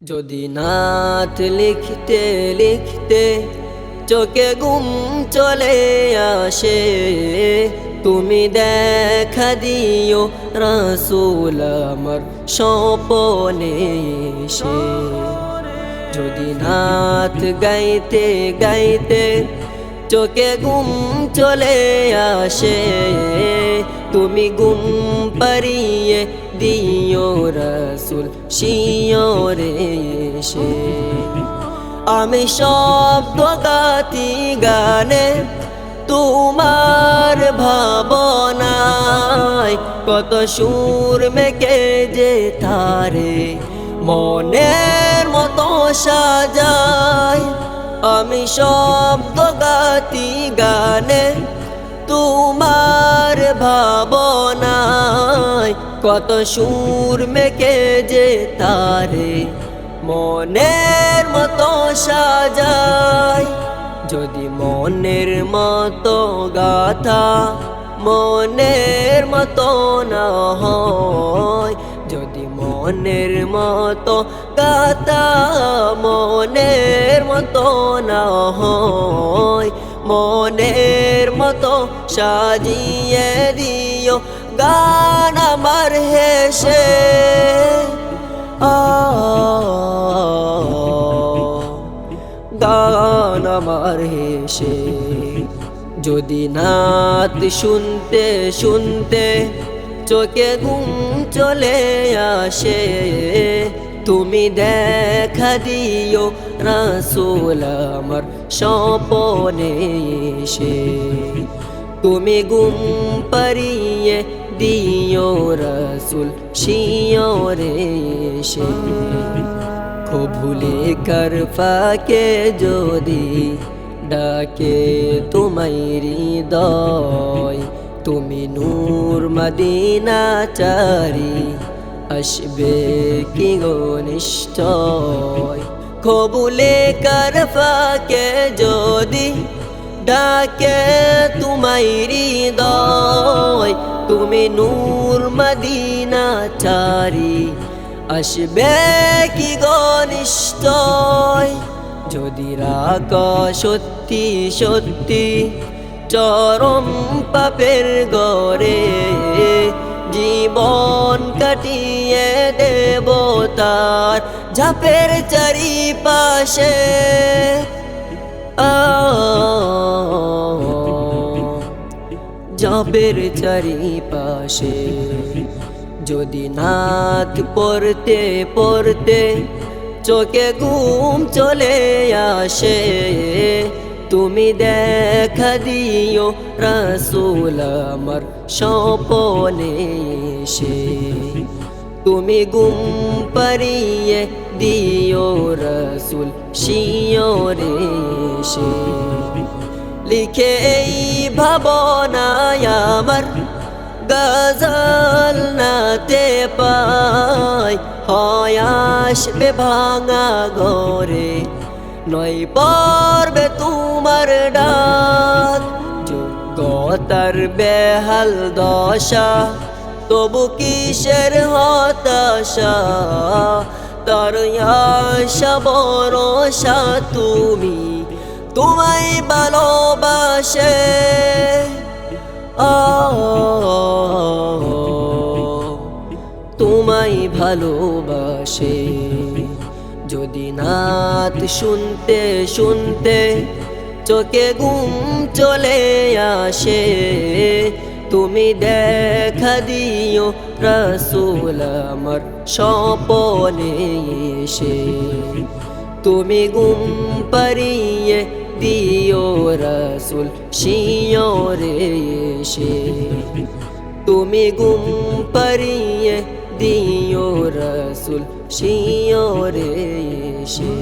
যদি নাত লিখতে লিখতে চোখে ঘুম চলে আসে, তুমি দেখা দিও রাসূল আমার স্বপনে এসে। যদি নাত গাইতে গাইতে চোখে ঘুম চলে আসে, তুমি ঘুম পাড়িয়ে দিও রাসূল শিয়রে এসে। আমি শব্দ গাতি গানে তোমার ভাবনায়, কত সুর মেকে যে তারে মনের মতো সাজায়। আমি শব্দ গাতি গানে তোমার ভাবনায়, কত সুর মেকে যে তারে মনের মতো সাজায়। যদি মনের মতো গাথা মনের মতো না হয়, যদি মনের মতো গাথা মনের মতো না হয়, মনের মতো সাজিয়ে দিও গান আমার হেসে। গান আমার হেসে। যদি নাত শুনতে শুনতে চোখে ঘুম চলে আসে, তুমি দেখা দিও রাসূল আমার স্বপনে এসে। তুমি ঘুম পাড়িয়ে দিও রাসূল শিয়রে এসে। ভুলে কার ফাঁকে যদি ডাকে তোমায় হৃদয়, তুমি নূর মদিনা চারি আসবে কি গো নিশ্চয়। কবুলে কার ফাঁকে যদি ডাকে তোমায় হৃদয়, তুমি নূর মদিনা চারি আসবে কি গো নিশ্চয়। যদি রাগ সত্যি সত্যি চরম পাপের গরে, জীবন কাটিয়ে দেব তার ঝাপের চারিপাশে। ঝাপের চারিপাশে। যদি নাত পড়তে পড়তে চোখে ঘুম চলে আসে, তুমি দেখা দিও রাসূল আমার স্বপনে এসে। তুমি ঘুম পাড়িয়ে দিও রাসূল শিয়রে এসে। লিখে এই ভাবনায় আমার গজল নাতে পাই, হয় আসবে ভাঙা ঘরে নয় পড়বে তোমার ডাক। যোগ্যতার বেহাল দশা তবু কিসের হতাশা, তার আশা ভরসা তুমি তোমায় ভালোবাসে। তোমায় ভালোবাসে। যদি নাত শুনতে শুনতে চোখে ঘুম চলে আসে, তুমি দেখা দিও রাসূল আমার স্বপনে এসে। তুমি ঘুম পাড়িয়ে দিও রাসূল শিয়রে এসে। তুমি ঘুম পাড়িয়ে দিও রাসূল শিয়রে এসে।